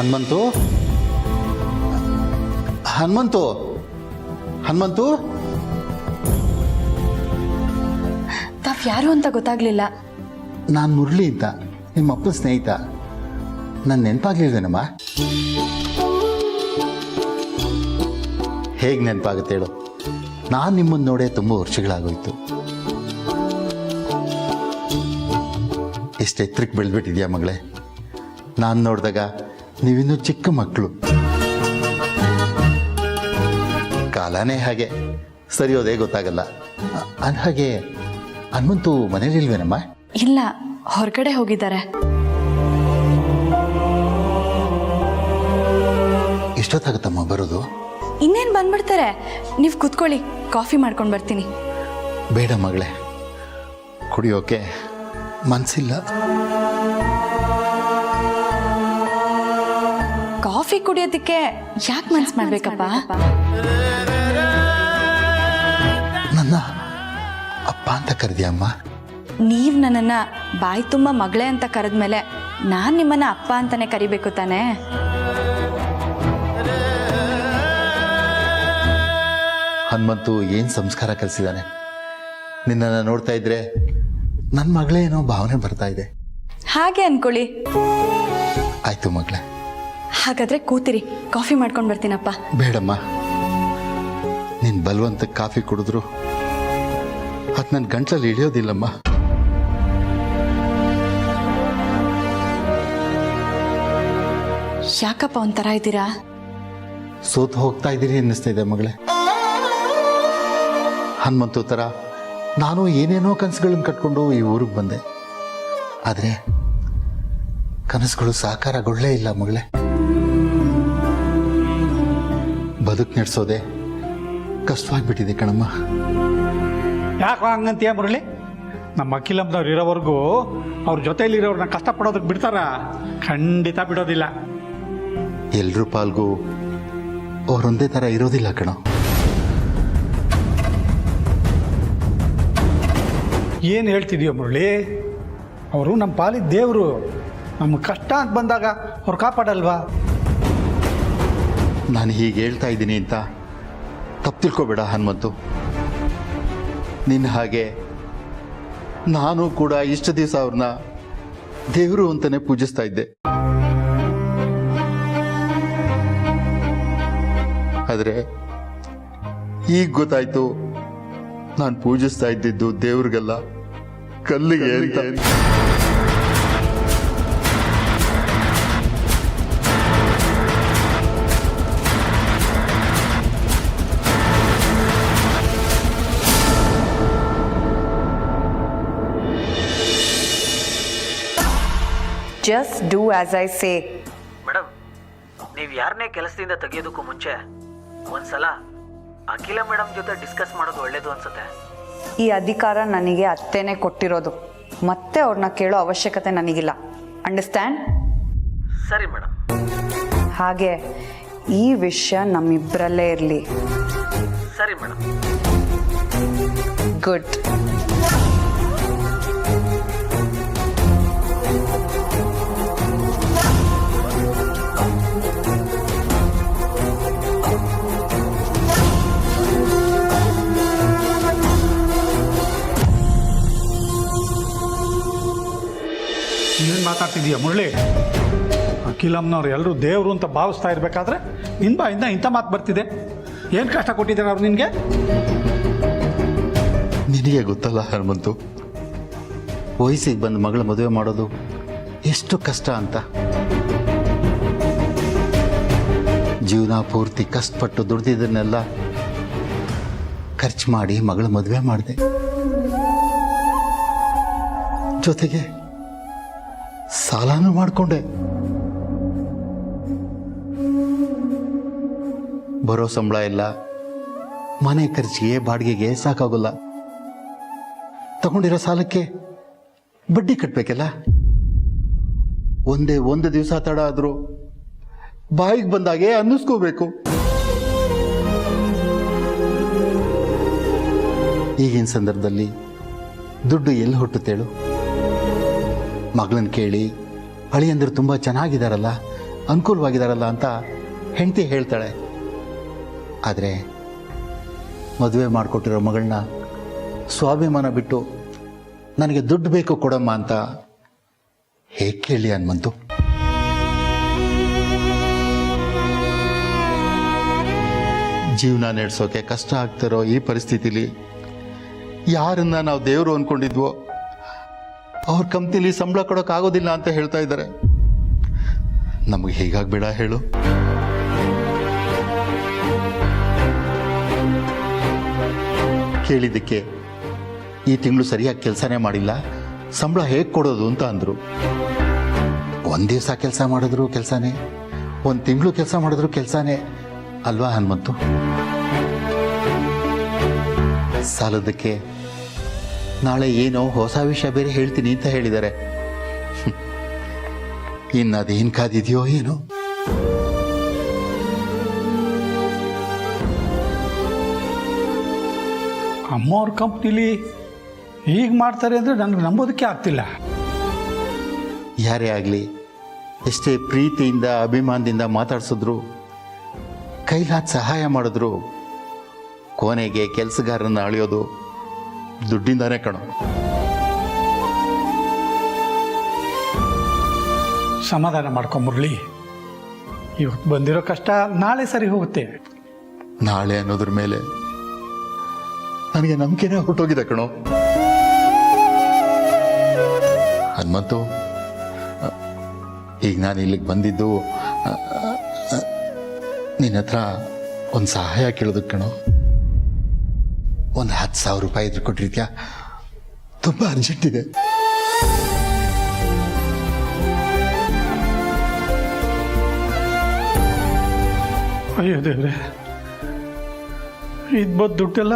ಹನುಮಂತು ಹನುಮಂತು ಹನುಮಂತು ತಾವ್ ಯಾರು ಅಂತ ಗೊತ್ತಾಗ್ಲಿಲ್ಲ. ನಾನು ಮುರಳಿ ಅಂತ ನಿಮ್ಮ ಅಪ್ಪನ ಸ್ನೇಹಿತ. ನನ್ನ ನೆನಪಾಗ್ಲಿಲ್ವೇನಮ್ಮ? ಹೇಗೆ ನೆನಪಾಗುತ್ತೆ ಹೇಳು? ನಾನು ನಿಮ್ಮನ್ನು ನೋಡೇ ತುಂಬ ವರ್ಷಗಳಾಗೋಯ್ತು. ಎಷ್ಟು ಎತ್ತರಕ್ಕೆ ಬೆಳೆದ್ಬಿಟ್ಟಿದ್ಯಾ ಮಗಳೇ. ನಾನು ನೋಡಿದಾಗ ನೀವಿನ್ನೂ ಚಿಕ್ಕ ಮಕ್ಕಳು. ಕಾಲನೇ ಹಾಗೆ ಸರಿಯೋದೇ ಗೊತ್ತಾಗಲ್ಲ. ಹಾಗೆ ಹನುಮಂತು ಮನೇಲಿಲ್ವೇನಮ್ಮ? ಇಲ್ಲ, ಹೊರಗಡೆ ಹೋಗಿದ್ದಾರೆ. ಎಷ್ಟೊತ್ತಾಗುತ್ತಮ್ಮ ಬರೋದು? ಇನ್ನೇನು ಬಂದ್ಬಿಡ್ತಾರೆ. ನೀವು ಕುತ್ಕೊಳ್ಳಿ, ಕಾಫಿ ಮಾಡ್ಕೊಂಡು ಬರ್ತೀನಿ. ಬೇಡ ಮಗಳೇ, ಕುಡಿಯೋಕೆ ಮನಸ್ಸಿಲ್ಲ. ಕಾಫಿ ಕುಡಿಯೋದಕ್ಕೆ ಯಾಕೆ ಮನ್ಸು ಮಾಡ್ಬೇಕಪ್ಪ? ನನ್ನ ಅಪ್ಪ ಅಂತ ಕರೆದಿಯಮ್ಮ? ನೀವು ನನ್ನನ್ನು ಬಾಯಿ ತುಂಬ ಮಗಳೇ ಅಂತ ಕರೆದ್ಮೇಲೆ ನಾನು ನಿಮ್ಮನ್ನು ಅಪ್ಪ ಅಂತಾನೆ ಕರಿಬೇಕು ತಾನೇ? ಹನುಮಂತು ಏನು ಸಂಸ್ಕಾರ ಕಲಿಸಿದ್ದಾನೆ. ನಿನ್ನನ್ನು ನೋಡ್ತಾ ಇದ್ರೆ ನನ್ನ ಮಗಳೇ ಏನೋ ಭಾವನೆ ಬರ್ತಾ ಇದೆ. ಹಾಗೆ ಅನ್ಕೊಳ್ಳಿ. ಆಯ್ತು ಮಗಳೇ. ಹಾಗಾದ್ರೆ ಕೂತಿರಿ, ಕಾಫಿ ಮಾಡ್ಕೊಂಡು ಬರ್ತೀನಪ್ಪ. ಬೇಡಮ್ಮ, ನೀನು ಬಲವಂತಕ್ಕೆ ಕಾಫಿ ಕುಡಿದ್ರು ಅದು ನನ್ನ ಗಂಟ್ಲಲ್ಲಿ ಇಳಿಯೋದಿಲ್ಲಮ್ಮ. ಯಾಕಪ್ಪ ಒಂಥರ ಇದ್ದೀರಾ? ಸೋತು ಹೋಗ್ತಾ ಇದ್ದೀರಿ ಅನ್ನಿಸ್ತಾ ಇದೆ ಮಗಳೇ. ಹನುಮಂತು ಥರ ನಾನು ಏನೇನೋ ಕನಸುಗಳನ್ನ ಕಟ್ಕೊಂಡು ಈ ಊರಿಗೆ ಬಂದೆ. ಆದರೆ ಕನಸುಗಳು ಸಾಕಾರಗೊಳ್ಳೇ ಇಲ್ಲ ಮಗಳೇ. ಬದುಕು ನಡೆಸೋದೆ ಕಷ್ಟವಾಗಿಬಿಟ್ಟಿದೆ ಕಣಮ್ಮ. ಯಾಕೆ ಹಂಗಂತೀಯ ಮುರಳಿ? ನಮ್ಮ ಅಖಿಲಮ್ಮನವ್ರು ಇರೋವರೆಗೂ ಅವ್ರ ಜೊತೆಯಲ್ಲಿರೋರನ್ನ ಕಷ್ಟಪಡೋದಕ್ಕೆ ಬಿಡ್ತಾರ? ಖಂಡಿತ ಬಿಡೋದಿಲ್ಲ. ಎಲ್ರ ಪಾಲ್ಗೂ ಅವರೊಂದೇ ಥರ ಇರೋದಿಲ್ಲ ಕಣೋ. ಏನು ಹೇಳ್ತಿದೀಯ ಮುರಳಿ? ಅವರು ನಮ್ಮ ಪಾಲಿನ ದೇವರು. ನಮ್ಗೆ ಕಷ್ಟ ಅಂತ ಬಂದಾಗ ಅವ್ರು ಕಾಪಾಡಲ್ವಾ? ನಾನು ಹೀಗೆ ಹೇಳ್ತಾ ಇದ್ದೀನಿ ಅಂತ ತಪ್ಪು ತಿಳ್ಕೊಬೇಡ ಹನುಮಂತು. ನಿನ್ನ ಹಾಗೆ ನಾನು ಕೂಡ ಇಷ್ಟು ದಿವಸ ಅವ್ರನ್ನ ದೇವರು ಅಂತಲೇ ಪೂಜಿಸ್ತಾ ಇದ್ದೆ. ಆದರೆ ಈಗ ಗೊತ್ತಾಯ್ತು, ನಾನು ಪೂಜಿಸ್ತಾ ಇದ್ದಿದ್ದು ದೇವ್ರಿಗೆಲ್ಲ, ಕಲ್ಲಿಗೆ ಅಂತ. Just do as I say. Madam, ನೀವು ಯಾರನ್ನೇ ಕೆಲಸದಿಂದ ತೆಗೆಯೋದಕ್ಕೂ ಮುಂಚೆ ಒಂದ್ಸಲ ಅಖಿಲ ಮೇಡಮ್ ಜೊತೆ ಡಿಸ್ಕಸ್ ಮಾಡೋದು ಒಳ್ಳೇದು ಅನ್ಸುತ್ತೆ. ಈ ಅಧಿಕಾರ ನನಗೆ ಅತ್ತೆನೇ ಕೊಟ್ಟಿರೋದು. ಮತ್ತೆ ಅವ್ರನ್ನ ಕೇಳೋ ಅವಶ್ಯಕತೆ ನನಗಿಲ್ಲ. ಅಂಡರ್ಸ್ಟ್ಯಾಂಡ್? ಸರಿ ಮೇಡಮ್. ಹಾಗೆ ಈ ವಿಷಯ ನಮ್ಮಿಬ್ಬರಲ್ಲೇ ಇರಲಿ. ಸರಿ ಮೇಡಮ್. ಗುಡ್. ಏನು ಮಾತಾಡ್ತಿದೀಯ ಮುರಳಿ? ಅಖಿಲಮ್ಮನವ್ರು ಎಲ್ಲರೂ ದೇವರು ಅಂತ ಭಾವಿಸ್ತಾ ಇರಬೇಕಾದ್ರೆ ನಿನ್ನ ಬಾಯಿಂದ ಇಂಥ ಮಾತು ಬರ್ತಿದೆ. ಏನು ಕಷ್ಟ ಕೊಟ್ಟಿದ್ದಾರೆ ಅವ್ರು ನಿನಗೆ? ನಿನಗೆ ಗೊತ್ತಲ್ಲ ಹನುಮಂತು, ವಯಸ್ಸಿಗೆ ಬಂದು ಮಗಳ ಮದುವೆ ಮಾಡೋದು ಎಷ್ಟು ಕಷ್ಟ ಅಂತ. ಜೀವನ ಪೂರ್ತಿ ಕಷ್ಟಪಟ್ಟು ದುಡ್ದಿದ್ದನ್ನೆಲ್ಲ ಖರ್ಚು ಮಾಡಿ ಮಗಳ ಮದುವೆ ಮಾಡಿದೆ. ಜೊತೆಗೆ ಸಾಲನೂ ಮಾಡಿಕೊಂಡೆ. ಬರೋ ಸಂಬಳ ಇಲ್ಲ, ಮನೆ ಖರ್ಚಿಗೆ ಬಾಡಿಗೆಗೆ ಸಾಕಾಗೋಲ್ಲ. ತಗೊಂಡಿರೋ ಸಾಲಕ್ಕೆ ಬಡ್ಡಿ ಕಟ್ಟಬೇಕಲ್ಲ. ಒಂದು ದಿವಸ ತಡ ಆದರೂ ಬಾಯಿಗೆ ಬಂದಾಗೆ ಅನ್ನಿಸ್ಕೋಬೇಕು. ಈಗಿನ ಸಂದರ್ಭದಲ್ಲಿ ದುಡ್ಡು ಎಲ್ಲಿ ಹುಟ್ಟುತ್ತೇಳು? ಮಗಳನ್ನ ಕೇಳಿ ಅಳಿಯಂದ್ರು ತುಂಬ ಚೆನ್ನಾಗಿದ್ದಾರಲ್ಲ, ಅನುಕೂಲವಾಗಿದ್ದಾರಲ್ಲ ಅಂತ ಹೆಂಡತಿ ಹೇಳ್ತಾಳೆ. ಆದರೆ ಮದುವೆ ಮಾಡಿಕೊಟ್ಟಿರೋ ಮಗಳನ್ನ ಸ್ವಾಭಿಮಾನ ಬಿಟ್ಟು ನನಗೆ ದುಡ್ಡು ಬೇಕು ಕೊಡಮ್ಮ ಅಂತ ಹೇಗೆ ಕೇಳಿ ಹನುಮಂತು? ಜೀವನ ನಡೆಸೋಕೆ ಕಷ್ಟ ಆಗ್ತಿರೋ ಈ ಪರಿಸ್ಥಿತಿಲಿ ಯಾರನ್ನ ನಾವು ದೇವರು ಅಂದ್ಕೊಂಡಿದ್ವೋ ಅವ್ರ ಕಂಪ್ನಿಲಿ ಸಂಬಳ ಕೊಡೋಕ್ಕಾಗೋದಿಲ್ಲ ಅಂತ ಹೇಳ್ತಾ ಇದ್ದಾರೆ. ನಮಗೆ ಹೀಗಾಗ್ಬೇಡ ಹೇಳು. ಕೇಳಿದ್ದಕ್ಕೆ ಈ ತಿಂಗಳು ಸರಿಯಾಗಿ ಕೆಲಸನೇ ಮಾಡಿಲ್ಲ, ಸಂಬಳ ಹೇಗೆ ಕೊಡೋದು ಅಂತ ಅಂದರು. ಒಂದು ದಿವಸ ಕೆಲಸ ಮಾಡಿದ್ರು ಕೆಲಸನೇ, ಒಂದು ತಿಂಗಳು ಕೆಲಸ ಮಾಡಿದ್ರು ಕೆಲಸನೇ ಅಲ್ವಾ ಹನುಮಂತು? ಸಾಲದಕ್ಕೆ ನಾಳೆ ಏನೋ ಹೊಸ ವಿಷಯ ಬೇರೆ ಹೇಳ್ತೀನಿ ಅಂತ ಹೇಳಿದ್ದಾರೆ. ಇನ್ನು ಅದೇನು ಕಾದಿದೆಯೋ ಏನೋ. ಅಮ್ಮವ್ರ ಕಂಪ್ನಿಲಿ ಹೀಗೆ ಮಾಡ್ತಾರೆ ಅಂದರೆ ನನಗೆ ನಂಬೋದಕ್ಕೆ ಆಗ್ತಿಲ್ಲ. ಯಾರೇ ಆಗಲಿ, ಎಷ್ಟೇ ಪ್ರೀತಿಯಿಂದ ಅಭಿಮಾನದಿಂದ ಮಾತಾಡ್ಸಿದ್ರು, ಕೈಲಾದ ಸಹಾಯ ಮಾಡಿದ್ರು, ಕೊನೆಗೆ ಕೆಲಸಗಾರರನ್ನ ಅಳಿಯೋದು ದುಡ್ಡಿಂದಾನೇ ಕಣೋ. ಸಮಾಧಾನ ಮಾಡ್ಕೊಂಬರ್ಲಿ. ಇವತ್ತು ಬಂದಿರೋ ಕಷ್ಟ ನಾಳೆ ಸರಿ ಹೋಗುತ್ತೆ. ನಾಳೆ ಅನ್ನೋದ್ರ ಮೇಲೆ ನನಗೆ ನಂಬಿಕೆನೇ ಹೊರಟೋಗಿದೆ ಕಣೋ. ಹನುಮಂತು, ಈಗ ನಾನು ಇಲ್ಲಿಗೆ ಬಂದಿದ್ದು ನಿನ್ನ ಹತ್ರ ಒಂದು ಸಹಾಯ ಕೇಳೋದಕ್ಕೆ ಕಣೋ. ಒಂದು 10,000 ರೂಪಾಯಿ ಇದ್ರೆ ಕೊಟ್ಟಿರ್ತೀಯ? ತುಂಬ ಅರ್ಜೆಂಟ್ ಇದೆ. ಅಯ್ಯೋ ದೇವ್ರೆ, ಇದು ಬಂದು ದುಡ್ಡೆಲ್ಲ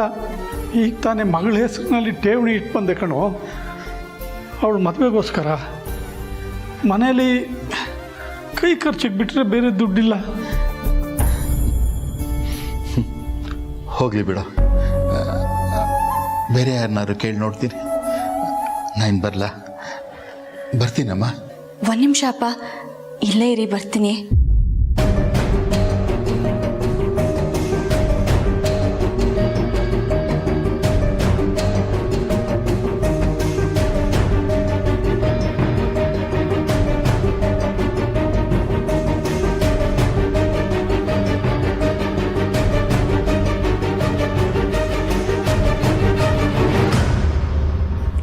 ಈಗ ತಾನೇ ಮಗಳ ಹೆಸರಿನಲ್ಲಿ ಠೇವಣಿ ಇಟ್ಟು ಬಂದೆ ಕಣೋ. ಅವಳು ಮದುವೆಗೋಸ್ಕರ ಮನೇಲಿ ಕೈ ಖರ್ಚಿಗೆ ಬಿಟ್ಟರೆ ಬೇರೆ ದುಡ್ಡಿಲ್ಲ. ಹೋಗಲಿ ಬಿಡ, ಬೇರೆ ಯಾರನ್ನಾರು ಕೇಳಿ ನೋಡ್ತೀನಿ. ನಾನು ಬರ್ತೀನಮ್ಮ. ಒಂದು ನಿಮಿಷ ಅಪ್ಪ, ಇಲ್ಲೇ ಇರಿ, ಬರ್ತೀನಿ.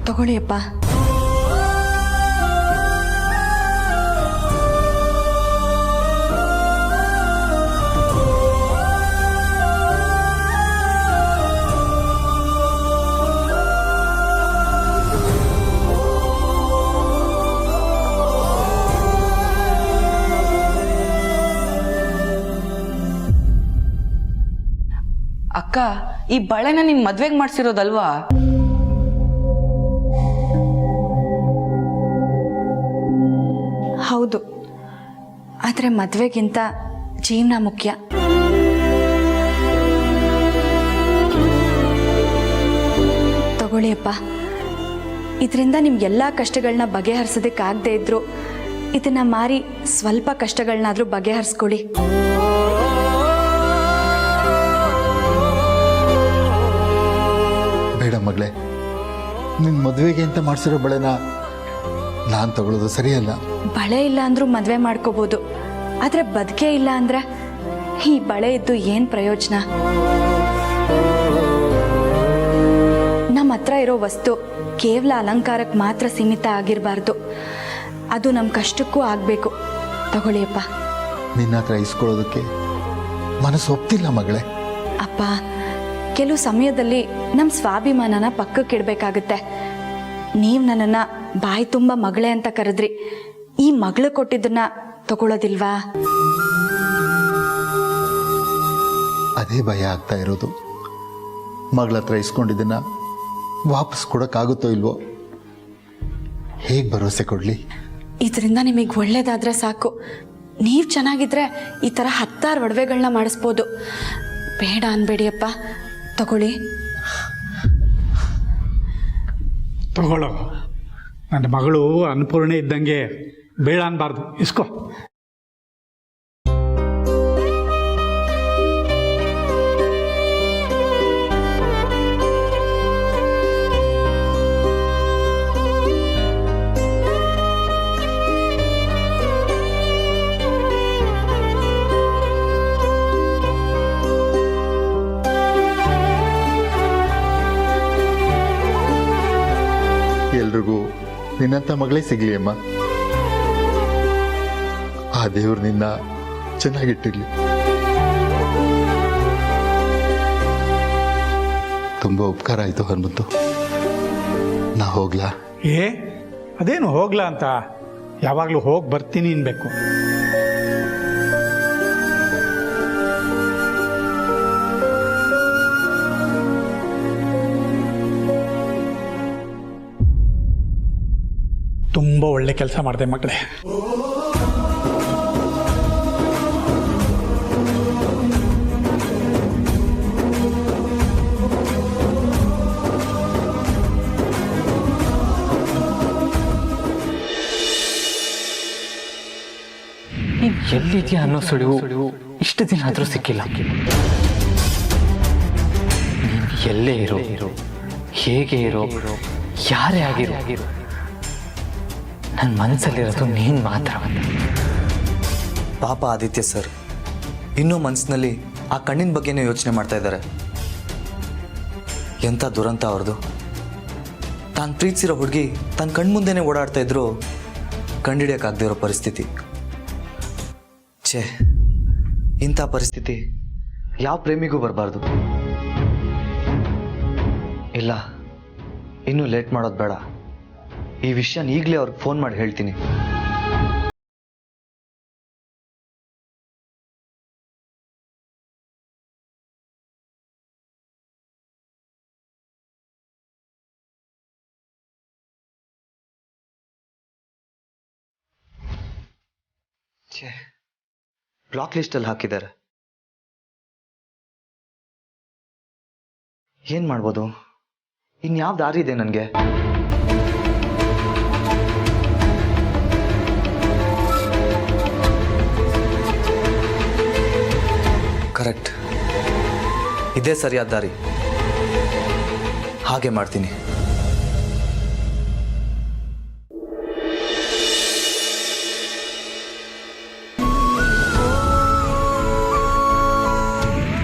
ತಗೊಳ್ಳಿ ಅಪ್ಪ. ಅಕ್ಕ, ಈ ಬಳೆನ ನಿನ್ ಮದ್ವೆಗೆ ಮಾಡ್ಸಿರೋದಲ್ವಾ? ಹೌದು, ಆದರೆ ಮದುವೆಗಿಂತ ಜೀವನ ಮುಖ್ಯ. ತಗೊಳ್ಳಿ ಅಪ್ಪ. ಇದರಿಂದ ನಿಮ್ಗೆಲ್ಲ ಕಷ್ಟಗಳನ್ನ ಬಗೆಹರಿಸೋದಕ್ಕಾಗದೇ ಇದ್ರು ಇದನ್ನ ಮಾರಿ ಸ್ವಲ್ಪ ಕಷ್ಟಗಳನ್ನಾದರೂ ಬಗೆಹರಿಸ್ಕೊಳ್ಳಿ. ಬೇಡ ಮಗಳೇ, ನಿನ್ನ ಮದುವೆಗೆ ಅಂತ ಮಾಡಿಸಿರೋ ಬಳೆನ ನಾನು ತಗೊಳ್ಳೋದು ಸರಿಯಲ್ಲ. ಬಳೆ ಇಲ್ಲ ಅಂದ್ರೂ ಮದುವೆ ಮಾಡ್ಕೋಬೋದು, ಆದರೆ ಬದುಕೇ ಇಲ್ಲ ಅಂದ್ರೆ ಈ ಬಳೆ ಇದ್ದು ಏನು ಪ್ರಯೋಜನ? ನಮ್ಮ ಹತ್ರ ಇರೋ ವಸ್ತು ಕೇವಲ ಅಲಂಕಾರಕ್ಕೆ ಮಾತ್ರ ಸೀಮಿತ ಆಗಿರಬಾರ್ದು, ಅದು ನಮ್ಮ ಕಷ್ಟಕ್ಕೂ ಆಗಬೇಕು. ತಗೊಳ್ಳಿಯಪ್ಪ. ನಿನ್ನ ಹತ್ರ ಇಸ್ಕೊಳ್ಳೋದಕ್ಕೆ ಮನಸ್ಸು ಒಪ್ತಿಲ್ಲ ಮಗಳೇ. ಅಪ್ಪ, ಕೆಲವು ಸಮಯದಲ್ಲಿ ನಮ್ಮ ಸ್ವಾಭಿಮಾನನ ಪಕ್ಕಕ್ಕಿಡಬೇಕಾಗುತ್ತೆ. ನೀವು ನನ್ನನ್ನು ಬಾಯಿ ತುಂಬ ಮಗಳೇ ಅಂತ ಕರೆದ್ರಿ, ಈ ಮಗಳು ಕೊಟ್ಟಿದ್ದನ್ನ ತಗೊಳ್ಳೋದಿಲ್ವಾ? ಅದೇ ಭಯ ಆಗ್ತಾ ಇರೋದು. ಮಗಳ ಹತ್ರ ಇಸ್ಕೊಂಡಿದ್ದನ್ನ ವಾಪಸ್ ಕೊಡೋಕ್ಕಾಗುತ್ತೋ ಇಲ್ವೋ? ಹೇಗೆ ಭರವಸೆ ಕೊಡಲಿ? ಇದರಿಂದ ನಿಮಗೆ ಒಳ್ಳೇದಾದ್ರೆ ಸಾಕು. ನೀವು ಚೆನ್ನಾಗಿದ್ರೆ ಈ ಥರ 10 ಒಡವೆಗಳನ್ನ ಮಾಡಿಸ್ಬೋದು. ಬೇಡ ಅನ್ಬೇಡಿಯಪ್ಪ, ತಗೊಳ್ಳಿ. ತಗೊಳ್ಳೋ. ನನ್ನ ಮಗಳು ಅನ್ನಪೂರ್ಣೆ ಇದ್ದಂಗೆ ಬೇಡ ಅನ್ಬಾರ್ದು. ಇಸ್ಕೋ. ನಿನ್ನಂಥ ಮಗಳೇ ಸಿಗಲಿ ಅಮ್ಮ. ಆ ದೇವ್ರು ನಿನ್ನ ಚೆನ್ನಾಗಿಟ್ಟಿರ್ಲಿ. ತುಂಬ ಉಪಕಾರ ಆಯಿತು ಹನುಮಂತು. ನಾ ಹೋಗ್ಲಾ? ಅದೇನು ಹೋಗ್ಲಾ ಅಂತ, ಯಾವಾಗಲೂ ಹೋಗಿ ಬರ್ತೀನಿ ಅನ್ಬೇಕು. ತುಂಬ ಒಳ್ಳೆ ಕೆಲಸ ಮಾಡಿದೆ ಮಗಳೇ. ನೀನು ಎಲ್ಲಿದೆಯಾ ಅನ್ನೋ ಸುಳಿವು ಇಷ್ಟು ದಿನ ಆದರೂ ಸಿಕ್ಕಿಲ್ಲ. ನೀನು ಎಲ್ಲೇ ಇರೋ, ಹೇಗೆ ಇರೋ, ಯಾರೇ ಆಗಿರೋ, ನನ್ನ ಮನಸ್ಸಲ್ಲಿರೋದು ನೀನು ಮಾತ್ರ. ಪಾಪ ಆದಿತ್ಯ ಸರ್ ಇನ್ನೂ ಮನಸ್ಸಿನಲ್ಲಿ ಆ ಕಣ್ಣಿನ ಬಗ್ಗೆನೇ ಯೋಚನೆ ಮಾಡ್ತಾ ಇದ್ದಾರೆ. ಎಂಥ ದುರಂತ ಅವ್ರದ್ದು. ತಾನು ಪ್ರೀತಿಸಿರೋ ಹುಡುಗಿ ತನ್ನ ಕಣ್ಮುಂದೆನೇ ಓಡಾಡ್ತಾ ಇದ್ರು ಕಂಡಿಡಿಯೋಕ್ಕಾಗದೇ ಇರೋ ಪರಿಸ್ಥಿತಿ. ಛೇ, ಇಂಥ ಪರಿಸ್ಥಿತಿ ಯಾವ ಪ್ರೇಮಿಗೂ ಬರಬಾರ್ದು. ಇಲ್ಲ, ಇನ್ನೂ ಲೇಟ್ ಮಾಡೋದು ಬೇಡ. ಈ ವಿಷಯನ ಈಗಲೇ ಅವ್ರಿಗೆ ಫೋನ್ ಮಾಡಿ ಹೇಳ್ತೀನಿ. ಛೇ, ಬ್ಲಾಕ್ ಲಿಸ್ಟಲ್ಲಿ ಹಾಕಿದ್ದಾರೆ. ಏನ್ ಮಾಡ್ಬೋದು? ಇನ್ಯಾವ ದಾರಿ ಇದೆ ನನಗೆ? ಕರೆಕ್ಟ್, ಇದೇ ಸರಿಯಾದ ದಾರಿ. ಹಾಗೆ ಮಾಡ್ತೀನಿ.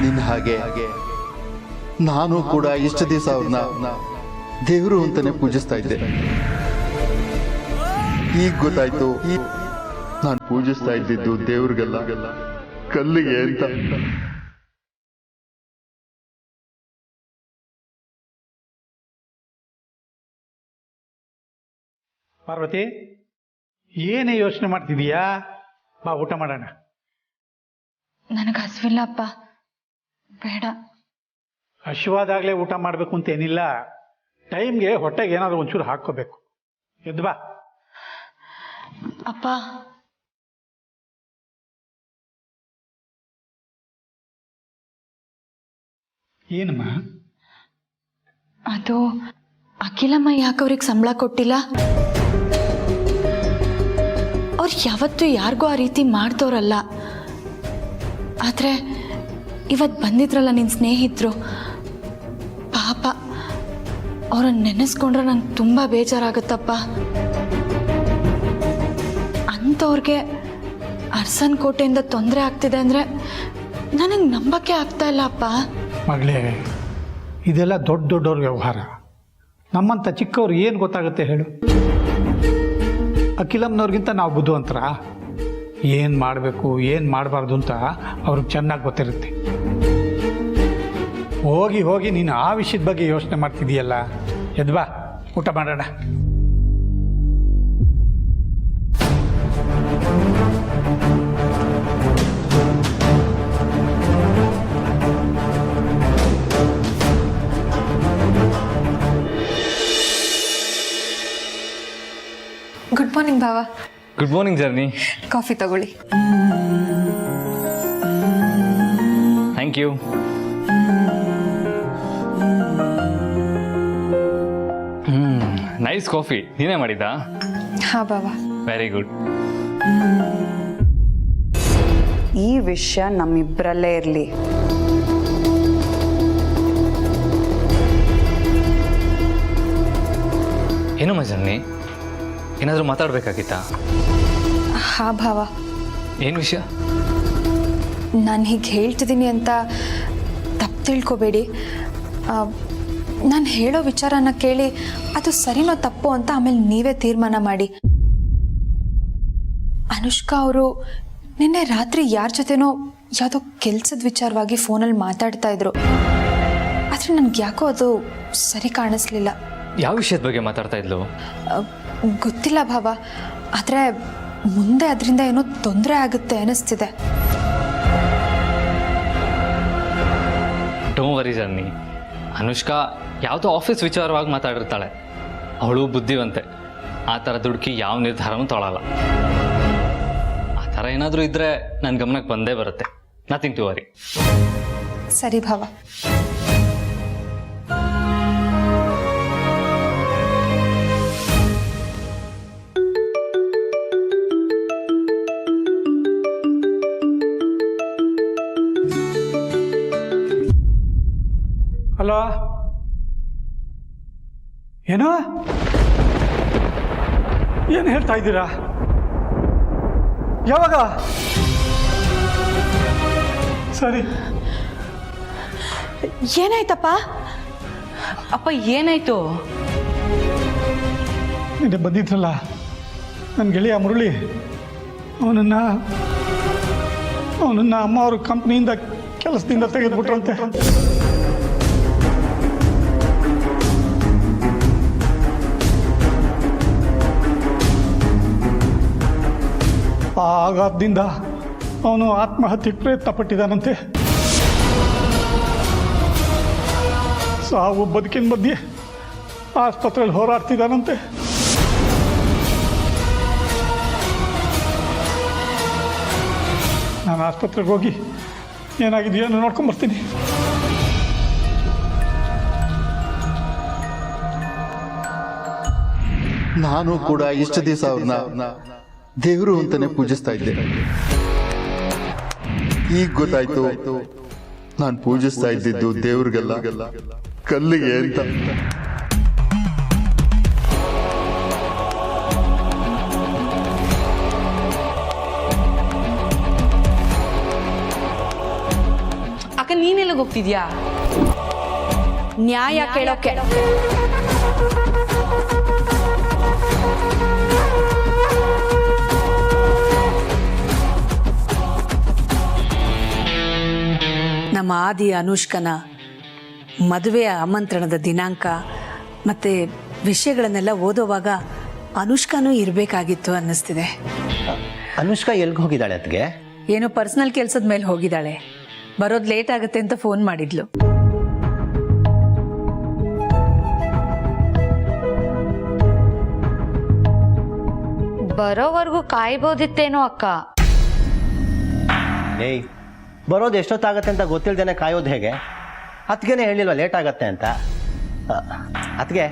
ನಿನ್ನ ಹಾಗೆ ನಾನು ಕೂಡ ಇಷ್ಟು ದಿವಸ ಅವ್ರನ್ನ ದೇವರು ಅಂತಾನೆ ಪೂಜಿಸ್ತಾ ಇದ್ದೆ. ಈಗ ಗೊತ್ತಾಯ್ತು, ನಾನು ಪೂಜಿಸ್ತಾ ಇದ್ದಿದ್ದು ದೇವ್ರಿಗೆಲ್ಲ, ಕಲ್ಲಿಗೆ ಅಂತ. ಪಾರ್ವತಿ, ಏನೇ ಯೋಚನೆ ಮಾಡ್ತಿದೀಯಾ? ಬಾ, ಊಟ ಮಾಡೋಣ. ನನಗೆ ಹಸಿವಿಲ್ಲ ಅಪ್ಪ, ಬೇಡ. ಹಸಿವಾದಾಗಲೇ ಊಟ ಮಾಡಬೇಕು ಅಂತ ಏನಿಲ್ಲ. ಟೈಮ್ಗೆ ಹೊಟ್ಟೆಗೆ ಏನಾದರೂ ಒಂಚೂರು ಹಾಕ್ಕೋಬೇಕು. ಎದ್ದು ಬಾ. ಅಪ್ಪ, ಏನಮ್ಮ? ಅದು ಅಖಿಲಮ್ಮ ಯಾಕೆ ಅವ್ರಿಗೆ ಸಂಬಳ ಕೊಟ್ಟಿಲ್ಲ? ಅವ್ರು ಯಾವತ್ತೂ ಯಾರಿಗೂ ಆ ರೀತಿ ಮಾಡ್ದವ್ರಲ್ಲ. ಆದರೆ ಇವತ್ತು ಬಂದಿದ್ರಲ್ಲ ನಿನ್ನ ಸ್ನೇಹಿತರು, ಪಾಪ ಅವ್ರನ್ನ ನೆನೆಸ್ಕೊಂಡ್ರೆ ನಂಗೆ ತುಂಬ ಬೇಜಾರಾಗುತ್ತಪ್ಪ. ಅಂಥವ್ರಿಗೆ ಅರ್ಸನ್ ಕೋಟೆಯಿಂದ ತೊಂದರೆ ಆಗ್ತಿದೆ ಅಂದರೆ ನನಗೆ ನಂಬಕ್ಕೆ ಆಗ್ತಾ ಇಲ್ಲ ಅಪ್ಪ. ಮಗಳೇ, ಇದೆಲ್ಲ ದೊಡ್ಡವ್ರ ವ್ಯವಹಾರ. ನಮ್ಮಂಥ ಚಿಕ್ಕವ್ರು ಏನು ಗೊತ್ತಾಗುತ್ತೆ ಹೇಳು? ಅಖಿಲಮ್ಮನವ್ರಿಗಿಂತ ನಾವು ಬುದ್ಧಿವಂತರ. ಏನು ಮಾಡಬೇಕು, ಏನು ಮಾಡಬಾರ್ದು ಅಂತ ಅವ್ರಿಗೆ ಚೆನ್ನಾಗಿ ಗೊತ್ತಿರುತ್ತೆ. ಹೋಗಿ ಹೋಗಿ ನೀನು ಆ ವಿಷಯದ ಬಗ್ಗೆ ಯೋಚನೆ ಮಾಡ್ತಿದೀಯಲ್ಲ. ಎದ್ದು ಬಾ, ಊಟ ಮಾಡೋಣ. ಗುಡ್ ಮಾರ್ನಿಂಗ್ ಭಾವ. Good morning journey. ಕಾಫಿ ತಗೊಳ್ಳಿ. Thank you. Nice coffee. ನೀನೇ ಮಾಡಿದ್ದಾ? ಹಾ ಭಾವ. Very good. ಈ ವಿಷಯ ನಮ್ಮಿಬ್ಬರಲ್ಲೇ ಇರಲಿ. ಏನಮ್ಮ ಜರ್ನಿ, ಏನಾದರೂ ಮಾತಾಡಬೇಕಾಗಿತ್ತಾ? ಹಾ ಭಾವ, ಏನು ವಿಷಯ? ನಾನು ಹೀಗೆ ಹೇಳ್ತಿದ್ದೀನಿ ಅಂತ ತಪ್ಪು ತಿಳ್ಕೊಬೇಡಿ. ನಾನು ಹೇಳೋ ವಿಚಾರನ ಕೇಳಿ ಅದು ಸರಿನೋ ತಪ್ಪೋ ಅಂತ ಆಮೇಲೆ ನೀವೇ ತೀರ್ಮಾನ ಮಾಡಿ. ಅನುಷ್ಕಾ ಅವರು ನಿನ್ನೆ ರಾತ್ರಿ ಯಾರ ಜೊತೆನೋ ಯಾವುದೋ ಕೆಲಸದ ವಿಚಾರವಾಗಿ ಫೋನಲ್ಲಿ ಮಾತಾಡ್ತಾ ಇದ್ರು. ಆದರೆ ನನಗೆ ಯಾಕೋ ಅದು ಸರಿ ಕಾಣಿಸ್ಲಿಲ್ಲ. ಯಾವ ವಿಷಯದ ಬಗ್ಗೆ ಮಾತಾಡ್ತಾ ಇದ್ಲು? ಗೊತ್ತಿಲ್ಲ ಭಾವ, ಆದರೆ ಮುಂದೆ ಅದರಿಂದ ಏನೋ ತೊಂದರೆ ಆಗುತ್ತೆ ಅನ್ನಿಸ್ತಿದೆ. ಡೋಂಟ್ ವರಿ ಜರ್ನಿ, ಅನುಷ್ಕಾ ಯಾವುದೋ ಆಫೀಸ್ ವಿಚಾರವಾಗಿ ಮಾತಾಡಿರ್ತಾಳೆ. ಅವಳು ಬುದ್ಧಿವಂತೆ, ಆ ಥರ ದುಡುಕಿ ಯಾವ ನಿರ್ಧಾರನೂ ತೊಗೊಳಲ್ಲ. ಆ ಥರ ಏನಾದರೂ ಇದ್ದರೆ ನನ್ನ ಗಮನಕ್ಕೆ ಬಂದೇ ಬರುತ್ತೆ. Nothing to worry. ಸರಿ ಭಾವ. ಹಲೋ, ಏನೋ ಏನು ಹೇಳ್ತಾ ಇದ್ದೀರಾ? ಯಾವಾಗ? ಸರಿ. ಏನಾಯ್ತಪ್ಪ? ಅಪ್ಪ ಏನಾಯ್ತು? ನಿನ್ನೆ ಬಂದಿದ್ರಲ್ಲ ನನ್ನ ಗೆಳೆಯ ಮುರಳಿ, ಅವನನ್ನು ಅಮ್ಮ ಅವ್ರ ಕಂಪ್ನಿಯಿಂದ ಕೆಲಸದಿಂದ ತೆಗೆದುಬಿಟ್ರಂತೆ. ಆ ಆಘಾತದಿಂದ ಅವನು ಆತ್ಮಹತ್ಯೆಗೆ ಪ್ರಯತ್ನ ಪಟ್ಟಿದ್ದಾನಂತೆ. ಸಾವು ಬದುಕಿನ ಮಧ್ಯೆ ಆಸ್ಪತ್ರೆಯಲ್ಲಿ ಹೋರಾಡ್ತಿದ್ದಾನಂತೆ. ನಾನು ಆಸ್ಪತ್ರೆಗೆ ಹೋಗಿ ಏನಾಗಿದೆಯೋ ನೋಡ್ಕೊಂಬರ್ತೀನಿ. ನಾನು ಕೂಡ ಇಷ್ಟು ದಿವಸ ಅವ್ರನ್ನ ದೇವರು ಅಂತಾನೆ ಪೂಜಿಸ್ತಾ ಇದ್ದೆ. ಈಗ ಗೊತ್ತಾಯ್ತು ನಾನು ಪೂಜಿಸ್ತಾ ಇದ್ದಿದ್ದು ದೇವ್ರಿಗೆಲ್ಲ, ಕಲ್ಲಿಗೆ ಅಂತ. ಅಕ್ಕ ನೀನೆಲ್ಲ ಹೋಗ್ತಿದ್ಯಾ? ನ್ಯಾಯ ಕೇಳೋಕೆ. ನಮ್ಮ ಆದಿ ಅನುಷ್ಕನ ಮದುವೆಯ ಆಮಂತ್ರಣದ ದಿನಾಂಕ ಮತ್ತು ವಿಷಯಗಳನ್ನೆಲ್ಲ ಓದೋವಾಗ ಅನುಷ್ಕಾನೂ ಇರಬೇಕಾಗಿತ್ತು ಅನ್ನಿಸ್ತಿದೆ. ಅನುಷ್ಕಾ ಎಲ್ಗೆ ಹೋಗಿದ್ದಾಳೆ ಅದಕ್ಕೆ? ಏನೋ ಪರ್ಸನಲ್ ಕೆಲಸದ ಮೇಲೆ ಹೋಗಿದ್ದಾಳೆ. ಬರೋದು ಲೇಟ್ ಆಗುತ್ತೆ ಅಂತ ಫೋನ್ ಮಾಡಿದ್ಲು. ಬರೋವರೆಗೂ ಕಾಯ್ಬೋದಿತ್ತೇನೋ ಅಕ್ಕ. ಏಯ್, ಬರೋದು ಎಷ್ಟೊತ್ತಾಗತ್ತೆ ಅಂತ ಗೊತ್ತಿಲ್ದೇನೆ ಕಾಯೋದು ಹೇಗೆ? ಅದಕ್ಕೇನೆ ಹೇಳಿಲ್ವ ಲೇಟ್ ಆಗತ್ತೆ ಅಂತ. ಅದಕ್ಕೆ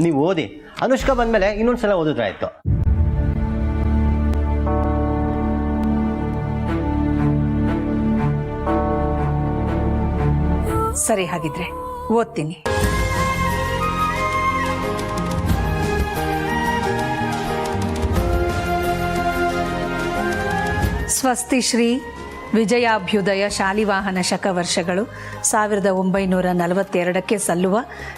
ನೀವು ಓದಿ, ಅನುಷ್ಕಾ ಬಂದಮೇಲೆ ಇನ್ನೊಂದ್ಸಲ ಓದಿದ್ರಾಯ್ತು. ಸರಿ, ಹಾಗಿದ್ರೆ ಓದ್ತೀನಿ. ಸ್ವಸ್ತಿ ಶ್ರೀ ವಿಜಯಾಭ್ಯುದಯ ಶಾಲಿವಾಹನ ಶಕವರ್ಷಗಳು 1942ಕ್ಕೆ ಸಲ್ಲುವ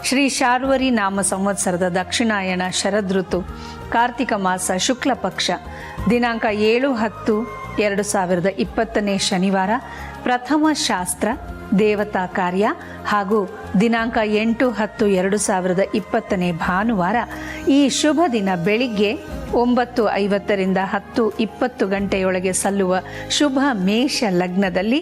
ಶ್ರೀ ಶಾರ್ವರಿ ನಾಮ ಸಂವತ್ಸರದ ದಕ್ಷಿಣಾಯಣ ಶರದೃತು ಕಾರ್ತಿಕ ಮಾಸ ಶುಕ್ಲ ಪಕ್ಷ ದಿನಾಂಕ 7-10-2020 ಶನಿವಾರ ಪ್ರಥಮ ಶಾಸ್ತ್ರ ದೇವತಾ ಕಾರ್ಯ ಹಾಗೂ ದಿನಾಂಕ 8-10-2020 ಭಾನುವಾರ ಈ ಶುಭ ದಿನ ಬೆಳಿಗ್ಗೆ 9:50 ರಿಂದ 10:20 ಗಂಟೆಯೊಳಗೆ ಸಲ್ಲುವ ಶುಭ ಮೇಷ ಲಗ್ನದಲ್ಲಿ